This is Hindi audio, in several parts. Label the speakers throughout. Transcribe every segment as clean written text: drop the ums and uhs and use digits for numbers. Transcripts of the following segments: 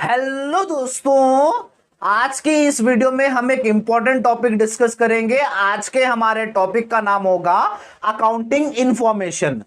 Speaker 1: हेलो दोस्तों, आज के इस वीडियो में हम एक इंपॉर्टेंट टॉपिक डिस्कस करेंगे। आज के हमारे टॉपिक का नाम होगा अकाउंटिंग इंफॉर्मेशन।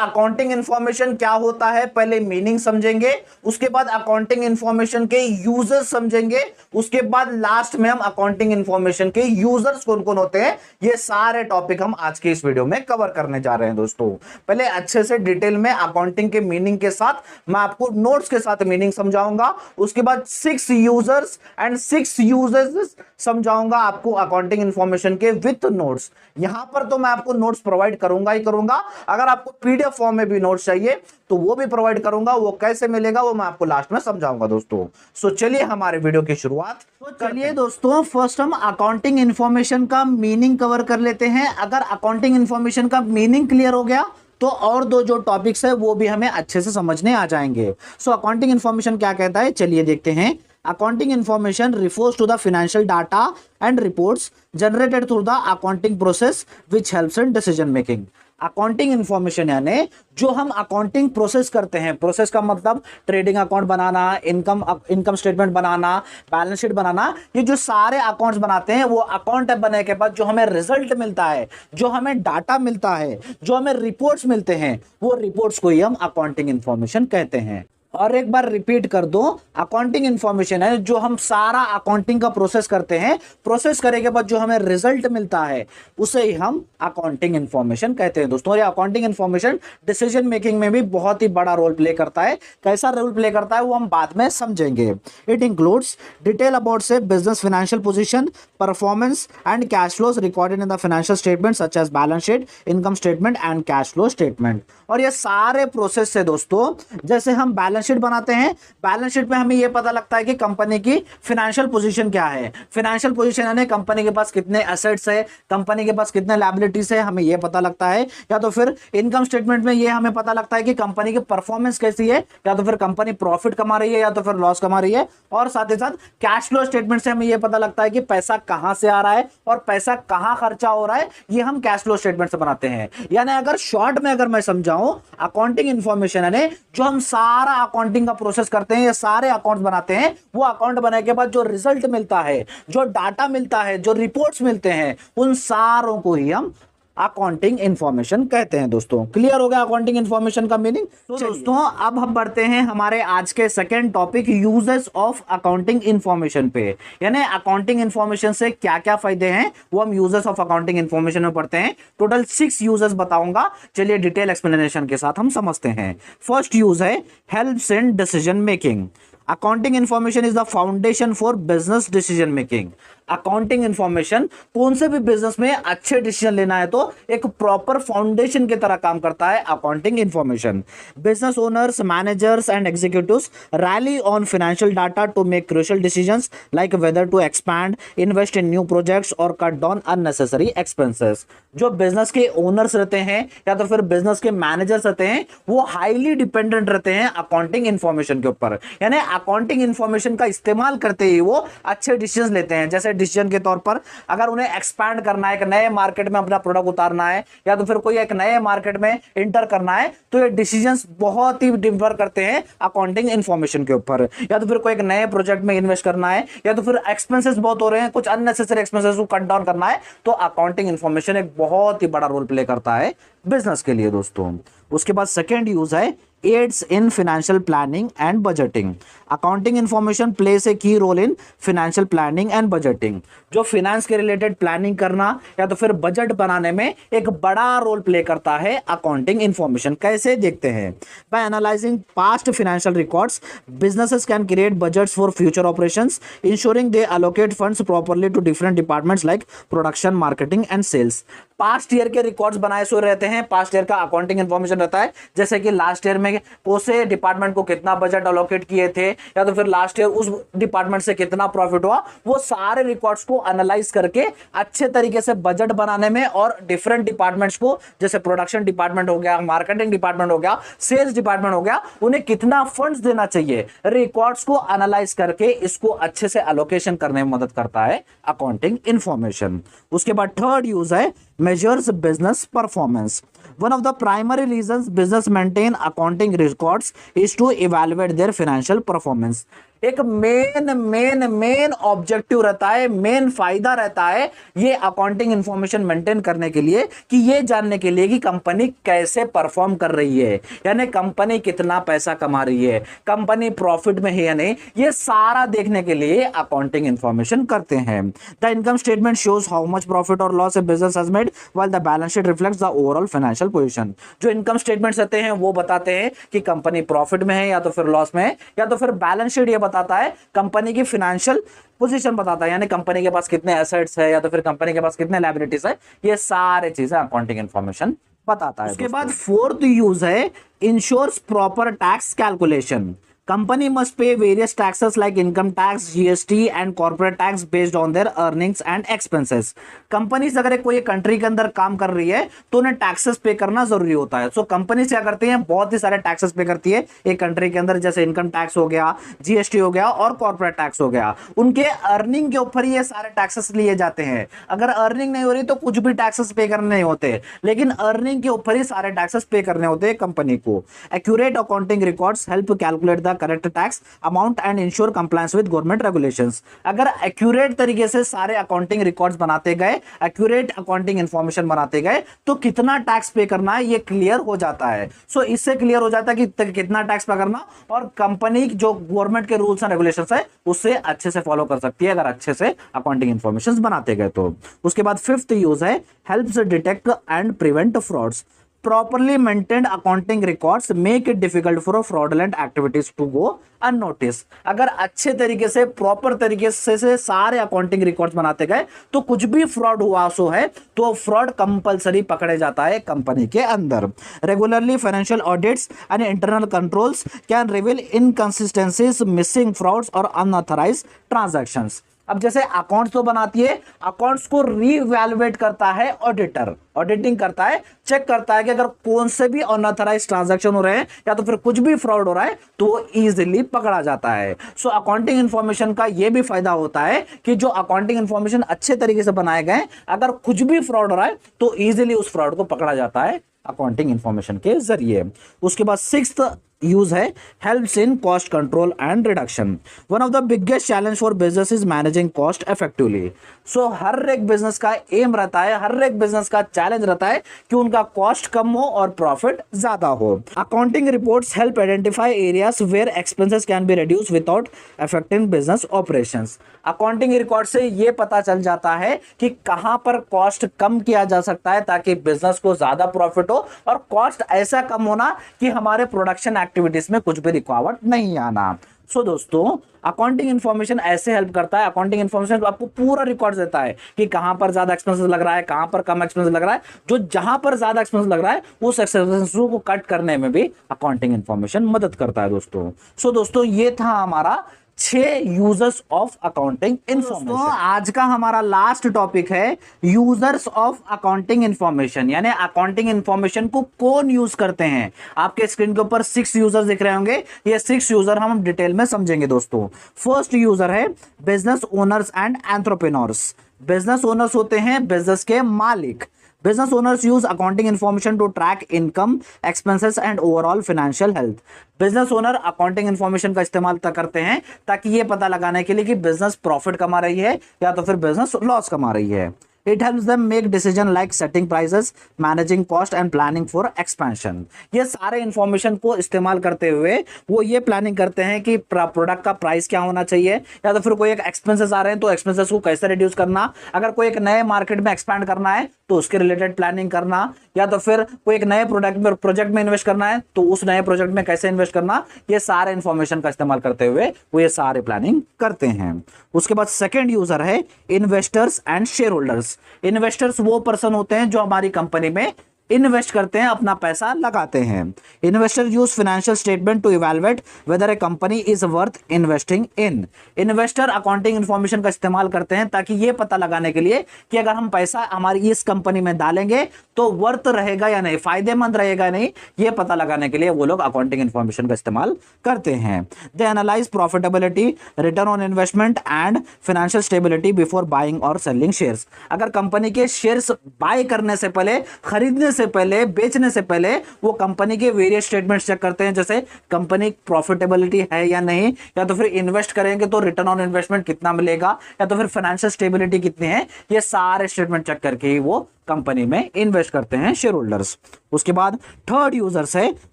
Speaker 1: अकाउंटिंग इंफॉर्मेशन क्या होता है, पहले मीनिंग समझेंगे, उसके बाद अकाउंटिंग इंफॉर्मेशन के यूजर्स समझेंगे, उसके बाद लास्ट में हम अकाउंटिंग इंफॉर्मेशन के यूजर्स कौन कौन होते हैं, ये सारे टॉपिक हम आज के इस वीडियो में कवर करने जा रहे हैं। दोस्तों पहले अच्छे से डिटेल में अकाउंटिंग के मीनिंग के साथ मैं आपको नोट्स के साथ मीनिंग समझाऊंगा, उसके बाद 6 यूजर्स एंड 6 यूजेस समझाऊंगा आपको अकाउंटिंग इंफॉर्मेशन के विथ नोट्स। यहां पर तो मैं आपको नोट्स प्रोवाइड करूंगा ही करूंगा, अगर आपको पीडीएफ फॉर्म में भी नोट्स चाहिए तो वो भी प्रोवाइड करूंगा। वो कैसे मिलेगा वो मैं आपको लास्ट में समझाऊंगा दोस्तों। चलिए हमारे वीडियो की शुरुआत चलिए दोस्तों, फर्स्ट हम अकाउंटिंग इंफॉर्मेशन का मीनिंग कवर कर लेते हैं। अगर अकाउंटिंग इंफॉर्मेशन का मीनिंग क्लियर हो गया तो और दो जो टॉपिक्स है वो भी हमें अच्छे से समझने आ जाएंगे। अकाउंटिंग इंफॉर्मेशन क्या कहता है, चलिए देखते हैं। Accounting information refers to the financial data and reports generated through the accounting process which helps in decision making. Accounting information यानी जो हम अकाउंटिंग प्रोसेस करते हैं, प्रोसेस का मतलब ट्रेडिंग अकाउंट बनाना, इनकम स्टेटमेंट बनाना, बैलेंस शीट बनाना, ये जो सारे अकाउंट्स बनाते हैं वो अकाउंट बनने के बाद जो हमें रिजल्ट मिलता है, जो हमें डाटा मिलता है, जो हमें रिपोर्ट्स मिलते हैं, वो रिपोर्ट्स को ही हम अकाउंटिंग इंफॉर्मेशन कहते हैं। और एक बार रिपीट कर दो, अकाउंटिंग इंफॉर्मेशन है जो हम सारा अकाउंटिंग का प्रोसेस करते हैं, प्रोसेस करने के बाद जो हमें रिजल्ट मिलता है उसे ही हम अकाउंटिंग इंफॉर्मेशन कहते हैं दोस्तों। और ये अकाउंटिंग इंफॉर्मेशन डिसीजन मेकिंग में भी बहुत ही बड़ा रोल प्ले करता है। कैसा रोल प्ले करता है वो हम बाद में समझेंगे। इट इंक्लूड्स डिटेल अबाउट से business financial position, performance and cash flows recorded in the financial statement such as balance sheet, income statement and cash flow statement. और ये सारे प्रोसेस से दोस्तों, जैसे हम बैलेंस शीट बनाते हैं, बैलेंस शीट में हमें यह पता लगता है कि कंपनी की फाइनेंशियल पोजीशन क्या है। फाइनेंशियल पोजीशन यानी कंपनी के पास कितने एसेट्स है, कंपनी के पास कितने लायबिलिटीज है, हमें यह पता लगता है। या तो फिर इनकम स्टेटमेंट में यह हमें पता लगता है कि कंपनी की परफॉर्मेंस कैसी है, या तो फिर कंपनी प्रॉफिट कमा रही है या तो फिर लॉस कमा रही है। और साथ ही साथ कैश फ्लो स्टेटमेंट से हमें यह पता लगता है कि पैसा कहां से आ रहा है और पैसा कहां खर्चा हो रहा है, ये हम कैश फ्लो स्टेटमेंट से बनाते हैं। यानी अगर शॉर्ट में अगर मैं समझाऊं, अकाउंटिंग इंफॉर्मेशन यानी जो हम सारा अकाउंटिंग का प्रोसेस करते हैं, ये सारे अकाउंट्स बनाते हैं, वो अकाउंट बनाने के बाद जो रिजल्ट मिलता है, जो डाटा मिलता है, जो रिपोर्ट्स मिलते हैं, उन सारों को ही हम अकाउंटिंग इंफॉर्मेशन कहते हैं दोस्तों। क्लियर हो गया अकाउंटिंग इंफॉर्मेशन का मीनिंग। तो दोस्तों अब हम बढ़ते हैं हमारे आज के second topic, uses of accounting information पे। यानी अकाउंटिंग इंफॉर्मेशन से क्या क्या फायदे हैं वो हम यूजेस ऑफ अकाउंटिंग इंफॉर्मेशन में पढ़ते हैं। टोटल 6 यूजेस बताऊंगा, चलिए डिटेल एक्सप्लेनेशन के साथ हम समझते हैं। फर्स्ट यूज है helps in decision making. Accounting information is the foundation for business decision making. Accounting information कौन से भी बिजनेस में अच्छे डिसीजन लेना है तो एक प्रॉपर फाउंडेशन की तरह काम करता है accounting information. Business owners, managers and executives rely on financial data to make crucial decisions like whether to expand, invest in new projects और कट डाउन अननेसेसरी एक्सपेंसेस। जो बिजनेस के ओनर्स रहते हैं या तो फिर बिजनेस के मैनेजर्स रहते हैं, वो हाईली डिपेंडेंट रहते हैं अकाउंटिंग इंफॉर्मेशन के ऊपर। यानी अकाउंटिंग इंफॉर्मेशन का इस्तेमाल करते ही वो अच्छे डिसीजन लेते हैं। जैसे डिसीजन के तौर पर अगर उन्हें एक्सपैंड करना है, एक नए मार्केट में अपना प्रोडक्ट उतारना है, या तो फिर कोई एक नए मार्केट में इंटर करना है, तो ये डिसीजंस बहुत ही डिफर करते हैं अकाउंटिंग इंफॉर्मेशन के ऊपर। या तो फिर कोई एक नए प्रोजेक्ट में इन्वेस्ट करना है, या तो फिर एक्सपेंसेस बहुत हो रहे हैं, कुछ अननेसेसरी एक्सपेंसेस को कट डाउन करना है, तो अकाउंटिंग इंफॉर्मेशन एक बहुत ही बड़ा रोल प्ले करता है बिजनेस के लिए दोस्तों। उसके बाद सेकेंड यूज है aids in financial planning and budgeting. Accounting information plays a key role in financial planning and budgeting. जो finance के related planning करना या तो फिर बजट बनाने में एक बड़ा रोल प्ले करता है accounting information। कैसे देखते हैं, by analyzing past financial records, businesses can create budgets for future operations, ensuring they allocate funds properly to different departments like production, marketing and sales. Past year के रिकॉर्ड्स बनाए सो रहते हैं, पास्ट ईयर का अकाउंटिंग इंफॉर्मेशन रहता है, जैसे कि लास्ट ईयर में कौन से डिपार्टमेंट को कितना बजट अलोकेट किए थे, या तो फिर लास्ट ईयर उस डिपार्टमेंट से कितना प्रॉफिट हुआ, वो सारे रिकॉर्ड्स को एनालाइज करके अच्छे तरीके से बजट बनाने में और डिफरेंट डिपार्टमेंट्स को, जैसे प्रोडक्शन डिपार्टमेंट हो गया, मार्केटिंग डिपार्टमेंट हो गया, सेल्स डिपार्टमेंट हो गया, उन्हें कितना फंड्स देना चाहिए, रिकॉर्ड्स को एनालाइज करके इसको अच्छे से एलोकेशन करने में मदद करता है अकाउंटिंग इंफॉर्मेशन। उसके बाद थर्ड यूज है measures business performance. One of the primary reasons business maintain accounting records is to evaluate their financial performance. एक मेन ऑब्जेक्टिव रहता है, मेन फायदा रहता है ये अकाउंटिंग इंफॉर्मेशन मेंटेन करने के लिए, कि ये जानने के लिए कि कंपनी कैसे परफॉर्म कर रही है, यानी कंपनी कितना पैसा कमा रही है, कंपनी प्रॉफिट में है या नहीं, ये सारा देखने के लिए अकाउंटिंग इंफॉर्मेशन करते हैं। The income statement shows how much profit और loss a business has made while the balance sheet reflects the overall financial position. जो इनकम स्टेटमेंट्स रहते हैं वो बताते हैं कि कंपनी प्रॉफिट में है या तो फिर लॉस में है, या तो फिर बैलेंस शीट ये बताता है कंपनी की फाइनेंशियल पोजीशन बताता है, यानी कंपनी के पास कितने एसेट्स है या तो फिर कंपनी के पास कितने लायबिलिटीज है, ये सारे चीजें अकाउंटिंग इंफॉर्मेशन बताता है। उसके बाद फोर्थ यूज है ensures proper tax calculation. Company must pay various taxes like income tax, GST and corporate tax based on their earnings and expenses. Companies अगर कोई कंट्री के अंदर काम कर रही है तो उन्हें टैक्सेस पे करना जरूरी होता है। सो कंपनीज क्या करती हैं, बहुत ही सारे टैक्सेस पे करती है एक कंट्री के अंदर, जैसे इनकम टैक्स हो गया, जीएसटी हो गया और कॉर्पोरेट टैक्स हो गया। उनके अर्निंग के ऊपर ये सारे टैक्सेस लिए जाते हैं। अगर अर्निंग नहीं हो रही तो कुछ भी टैक्सेस पे करने नहीं होते, लेकिन अर्निंग के ऊपर ही सारे टैक्सेस पे करने होते हैं कंपनी को। Accurate accounting records help calculate the correct tax amount and ensure compliance with government regulations. अगर एक्यूरेट तरीके से सारे अकाउंटिंग रिकॉर्ड्स बनाते गए, एक्यूरेट अकाउंटिंग इंफॉर्मेशन बनाते गए, तो कितना टैक्स पे करना है ये क्लियर हो जाता है। सो इससे क्लियर हो जाता है कि कितना टैक्स पे करना, और कंपनी जो गवर्नमेंट के रूल्स एंड रेगुलेशंस है उससे अच्छे से फॉलो कर सकती है अगर अच्छे से अकाउंटिंग इंफॉर्मेशन बनाते गए तो। उसके बाद फिफ्थ यूज है helps detect and prevent frauds. Properly maintained accounting records make it difficult for fraudulent activities to go unnoticed। अगर अच्छे तरीके से प्रॉपर तरीके से सारे अकाउंटिंग रिकॉर्ड्स बनाते गए तो कुछ भी फ्रॉड हुआ सो है तो फ्रॉड कंपलसरी पकड़े जाता है कंपनी के अंदर। Regularly financial audits and internal controls can reveal inconsistencies, missing frauds और अनऑथराइज्ड ट्रांजैक्शंस। अब जैसे अकाउंट्स तो बनाती है, अकाउंट्स को रीवैल्यूएट करता है ऑडिटर, ऑडिटिंग करता है, चेक करता है कि अगर कौन से भी अनऑथराइज्ड ट्रांजैक्शन हो रहे हैं या तो फिर कुछ भी फ्रॉड हो रहा है तो वो इजीली पकड़ा जाता है। सो अकाउंटिंग इंफॉर्मेशन का ये भी फायदा होता है कि जो अकाउंटिंग इंफॉर्मेशन अच्छे तरीके से बनाए गए, अगर कुछ भी फ्रॉड हो रहा है तो इजीली उस फ्रॉड को पकड़ा जाता है अकाउंटिंग इंफॉर्मेशन के जरिए। उसके बाद सिक्स्थ यूज है helps in cost control and reduction. One of the biggest challenge for business is managing cost effectively. So हर एक बिजनेस का एम रहता है, हर एक बिजनेस का चैलेंज रहता है कि उनका कॉस्ट कम हो और प्रॉफिट ज्यादा हो। Accounting reports help identify areas where expenses can be reduce without affecting business operations. Accounting record से यह पता चल जाता है कि कहां पर कॉस्ट कम किया जा सकता है ताकि बिजनेस को ज्यादा प्रॉफिट हो, और कॉस्ट ऐसा कम होना कि हमारे प्रोडक्शन एक्टिविटीज में कुछ भी रुकावट नहीं आना। सो दोस्तों, अकाउंटिंग इंफॉर्मेशन ऐसे हेल्प करता है। अकाउंटिंग इंफॉर्मेशन आपको पूरा रिकॉर्ड देता है कि कहां पर ज्यादा एक्सपेंसेस लग रहा है, कहां पर कम एक्सपेंसेस लग रहा है। जो जहां पर ज्यादा एक्सपेंसेस लग रहा है उस एक्सपेंसेस को कट करने में भी अकाउंटिंग इंफॉर्मेशन मदद करता है दोस्तों। सो दोस्तों, ये था हमारा 6 यूजर्स ऑफ अकाउंटिंग इंफॉर्मेशन। आज का हमारा लास्ट टॉपिक है यूजर्स ऑफ अकाउंटिंग इंफॉर्मेशन, यानी अकाउंटिंग इंफॉर्मेशन को कौन यूज करते हैं। आपके स्क्रीन के ऊपर 6 यूजर्स दिख रहे होंगे, ये 6 यूजर हम डिटेल में समझेंगे दोस्तों। फर्स्ट यूजर है business owners and entrepreneurs. Business owners होते हैं बिजनेस के मालिक। Business owners use accounting information to track income, expenses and overall financial health. Business owner accounting information का इस्तेमाल करते हैं ताकि ये पता लगाने के लिए कि बिजनेस प्रॉफिट कमा रही है या तो फिर बिजनेस लॉस कमा रही है। It helps them make decision like setting prices, managing cost and planning for expansion. ये सारे इंफॉर्मेशन को इस्तेमाल करते हुए वो ये प्लानिंग करते हैं कि प्रोडक्ट का प्राइस क्या होना चाहिए, या तो फिर कोई एक एक्सपेंसेस आ रहे हैं तो एक्सपेंसेस को कैसे रिड्यूस करना, अगर कोई एक नए मार्केट में एक्सपैंड करना है तो उसके रिलेटेड प्लानिंग करना, या तो फिर कोई एक नए प्रोजेक्ट में इन्वेस्ट करना है तो उस नए प्रोजेक्ट में कैसे इन्वेस्ट करना, ये सारे इंफॉर्मेशन का इस्तेमाल करते हुए वो ये सारे प्लानिंग करते हैं। उसके बाद सेकेंड यूजर है investors and share holders. Investors वो पर्सन होते हैं जो हमारी कंपनी में इन्वेस्ट करते हैं, अपना पैसा लगाते हैं। Investor use financial statement to evaluate whether a company is worth investing in. Investor accounting information का इस्तेमाल करते हैं ताकि ये पता लगाने के लिए कि अगर हम पैसा हमारी इस कंपनी में डालेंगे तो वर्थ रहेगा या नहीं, फायदेमंद रहेगा या नहीं, ये पता लगाने के लिए वो लोग अकाउंटिंग इंफॉर्मेशन का इस्तेमाल करते हैं। They analyse profitability, return on investment and financial stability before buying और सेलिंग शेयर्स। अगर कंपनी के शेयर्स बाय करने से पहले, खरीदने से पहले, बेचने से पहले वो कंपनी के वेरियस स्टेटमेंट्स चेक करते हैं, जैसे कंपनी प्रॉफिटेबिलिटी है या नहीं, या तो फिर इन्वेस्ट करेंगे तो रिटर्न ऑन इन्वेस्टमेंट कितना मिलेगा, या तो फिर फाइनेंशियल स्टेबिलिटी कितनी है, ये सारे स्टेटमेंट चेक करके ही वो कंपनी में इन्वेस्ट करते हैं शेयर होल्डर्स। उसके बाद थर्ड यूजर्स है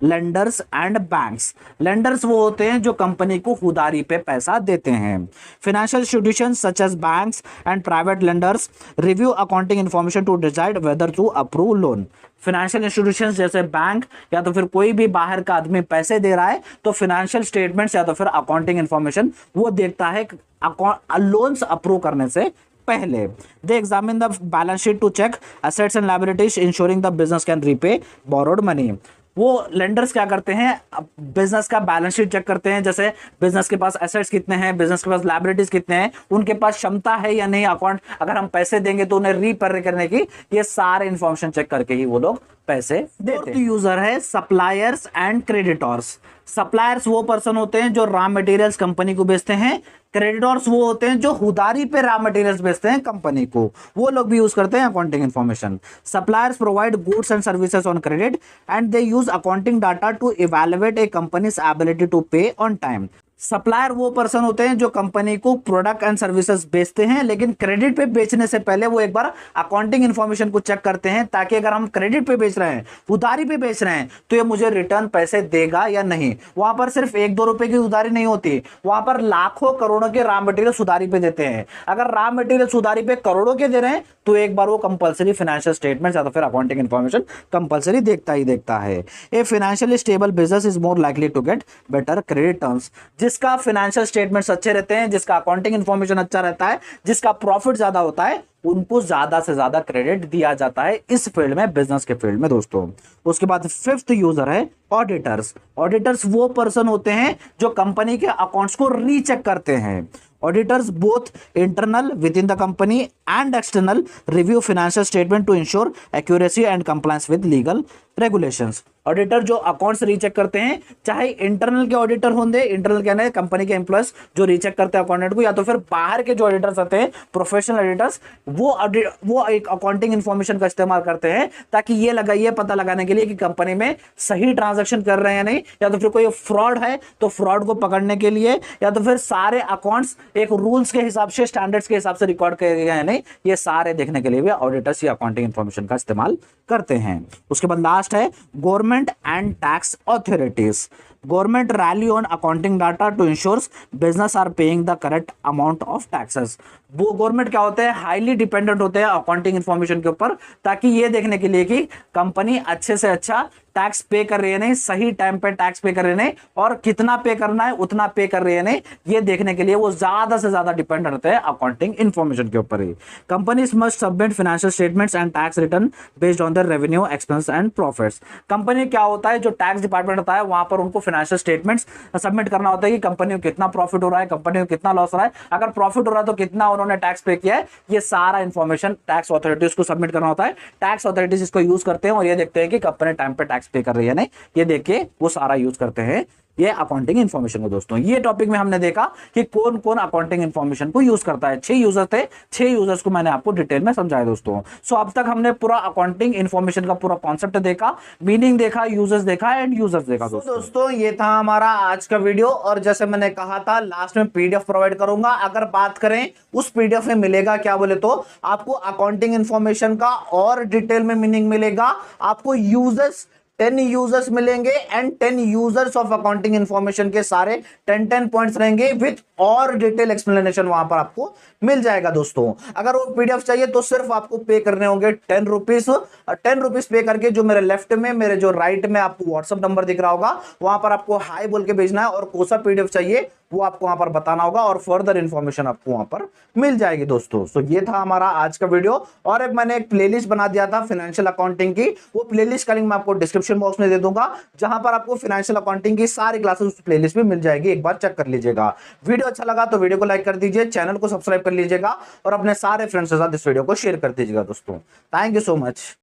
Speaker 1: लेंडर्स एंड बैंक्स। लेंडर्स वो होते हैं जो कंपनी को उधारी पे पैसा देते हैं। Financial institutions such as banks and private lenders review accounting information to decide whether to approve loan. Financial institutions जैसे बैंक या तो फिर कोई भी बाहर का आदमी पैसे दे रहा है तो फाइनेंशियल स्टेटमेंट्स या तो फिर अकाउंटिंग इंफॉर्मेशन वो देखता है लोन्स अप्रूव करने से पहले। They examine the balance sheet to check assets and liabilities ensuring the business can repay borrowed money. वो लेंडर्स क्या करते हैं, बिजनेस का बैलेंस शीट चेक करते हैं, जैसे बिजनेस के पास एसेट्स कितने हैं, बिजनेस के पास लायबिलिटीज कितने हैं, उनके पास क्षमता है या नहीं अकाउंट, अगर हम पैसे देंगे तो उन्हें रीपे करने की, ये सारे इंफॉर्मेशन चेक करके ही वो लोग पैसे देते हैं। यूजर है सप्लायर्स एंड क्रेडिटर्स। सप्लायर्स वो पर्सन होते हैं जो रॉ मटेरियल्स कंपनी को बेचते हैं। क्रेडिटर्स वो होते हैं जो उधारी पे रॉ मटेरियल्स बेचते हैं कंपनी को, वो लोग भी यूज करते हैं accounting information. Suppliers provide goods and services on credit and they use accounting data to evaluate a company's ability to pay on time. Supplier वो पर्सन होते हैं जो कंपनी को प्रोडक्ट एंड सर्विसेज बेचते हैं, लेकिन क्रेडिट पे बेचने से पहले वो एक बार अकाउंटिंग इंफॉर्मेशन को चेक करते हैं, ताकि अगर हम क्रेडिट पे बेच रहे हैं, उधारी पे बेच रहे हैं, तो ये मुझे रिटर्न पैसे देगा या नहीं। वहां पर सिर्फ 1-2 रुपए की उधारी नहीं होती, वहां पर लाखों करोड़ों के रॉ मटेरियल उधारी पे देते हैं। अगर रॉ मटेरियल उधारी पे करोड़ों के दे रहे हैं तो एक बार वो कंपलसरी फाइनेंशियल स्टेटमेंट या तो फिर अकाउंटिंग इंफॉर्मेशन कंपलसरी देखता ही देखता है। A financially stable business is more likely to get better credit terms. जिसका फाइनेंशियल स्टेटमेंट्स अच्छे रहते हैं, जिसका अकाउंटिंग इंफॉर्मेशन अच्छा रहता है, जिसका प्रॉफिट ज्यादा होता है, उनको ज्यादा से ज्यादा क्रेडिट दिया जाता है इस फील्ड में, बिजनेस के फील्ड में दोस्तों। उसके बाद फिफ्थ यूजर है ऑडिटर्स। ऑडिटर्स वो पर्सन होते हैं जो कंपनी के अकाउंट्स को रीचेक करते हैं। Auditors both internal within the company and external review financial statement to ensure accuracy and compliance with legal regulations। Auditor जो अकाउंट्स रीचेक करते हैं, चाहे इंटरनल के ऑडिटर होंगे, इंटरनल क्या है कंपनी के एम्प्लॉयज जो रीचेक करते हैं अकाउंटेंट को, या तो फिर बाहर के जो ऑडिटर्स आते हैं प्रोफेशनल ऑडिटर्स, वो एक अकाउंटिंग इंफॉर्मेशन का इस्तेमाल करते हैं ताकि ये पता लगाने के लिए कि कंपनी में सही ट्रांजैक्शन कर रहे हैं या नहीं, या तो फिर कोई फ्रॉड है तो फ्रॉड को पकड़ने के लिए, या तो फिर सारे अकाउंट्स एक रूल्स के हिसाब से, स्टैंडर्ड्स के हिसाब से रिकॉर्ड किए गए हैं नहीं, ये सारे देखने के लिए भी ऑडिटर्स ये अकाउंटिंग इंफॉर्मेशन का इस्तेमाल करते हैं। उसके बाद लास्ट है government and tax authorities. Government rely on accounting data to ensures business are paying the correct amount of taxes. वो गवर्नमेंट क्या होते हैं, हाईली डिपेंडेंट होते हैं अकाउंटिंग इंफॉर्मेशन के ऊपर, ताकि ये देखने के लिए कि कंपनी अच्छे से अच्छा टैक्स पे कर रही है नहीं, सही टाइम पे टैक्स पे कर रही है नहीं, और कितना पे करना है उतना पे कर रही है नहीं, ये देखने के लिए वो ज्यादा से ज्यादा डिपेंड रहते हैं अकाउंटिंग इंफॉर्मेशन के ऊपर ही। Companies must submit financial statements and tax return based on the revenue, expense and profits. Company क्या होता है, जो टैक्स डिपार्टमेंट होता है, वहां पर उनको फाइनेंशियल स्टेटमेंट्स सबमिट करना होता है कि कंपनी को कितना प्रॉफिट हो रहा है, कंपनी को कितना लॉस हो रहा है, अगर प्रॉफिट हो रहा है तो कितना उन्होंने टैक्स पे किया है, ये सारा इंफॉर्मेशन टैक्स अथॉरिटीज को सबमिट करना होता है। टैक्स अथॉरिटीज इसको यूज करते हैं और ये देखते हैं कि कंपनी टाइम पे टैक्स पे कर रही है नहीं, ये देख के वो सारा यूज करते हैं ये अकाउंटिंग इंफॉर्मेशन को दोस्तों। ये टॉपिक में हमने देखा कि कौन कौन अकाउंटिंग इंफॉर्मेशन को यूज करता है। 6 यूजर थे, 6 यूजर्स को मैंने आपको डिटेल में समझाया दोस्तों। सो अब तक हमने पूरा अकाउंटिंग इंफॉर्मेशन का पूरा कॉन्सेप्ट देखा, मीनिंग देखा, यूजर्स देखा एंड यूजर्स देखा दोस्तों। ये था हमारा आज का वीडियो, और जैसे मैंने कहा था लास्ट में पीडीएफ प्रोवाइड करूंगा। अगर बात करें उस पीडीएफ में मिलेगा क्या बोले तो आपको अकाउंटिंग इंफॉर्मेशन का और डिटेल में मीनिंग मिलेगा, आपको यूजर्स 10 यूजर्स मिलेंगे and 10 users of accounting information के सारे 10 पॉइंट्स रहेंगे विद और डिटेल एक्सप्लेनेशन वहां पर आपको मिल जाएगा दोस्तों। अगर वो पीडीएफ चाहिए तो सिर्फ आपको पे करने होंगे 10 रुपीज। 10 रुपीज पे करके जो मेरे लेफ्ट में, मेरे जो राइट में आपको व्हाट्सएप नंबर दिख रहा होगा, वहां पर आपको हाई बोल के भेजना है, और कौन सा पीडीएफ चाहिए वो आपको वहां पर बताना होगा, और फर्दर इंफॉर्मेशन आपको वहां पर मिल जाएगी दोस्तों। सो ये था हमारा आज का वीडियो, और मैंने एक प्लेलिस्ट बना दिया था फाइनेंशियल अकाउंटिंग की, वो प्लेलिस्ट का लिंक मैं आपको डिस्क्रिप्शन बॉक्स में दे दूंगा, जहां पर आपको फाइनेंशियल अकाउंटिंग की सारी क्लासेस उस प्लेलिस्ट में मिल जाएगी, एक बार चेक कर लीजिएगा। वीडियो अच्छा लगा तो वीडियो को लाइक कर दीजिए, चैनल को सब्सक्राइब कर लीजिएगा, और अपने सारे फ्रेंड्स के साथ इस वीडियो को शेयर कर दीजिएगा दोस्तों। Thank you so much.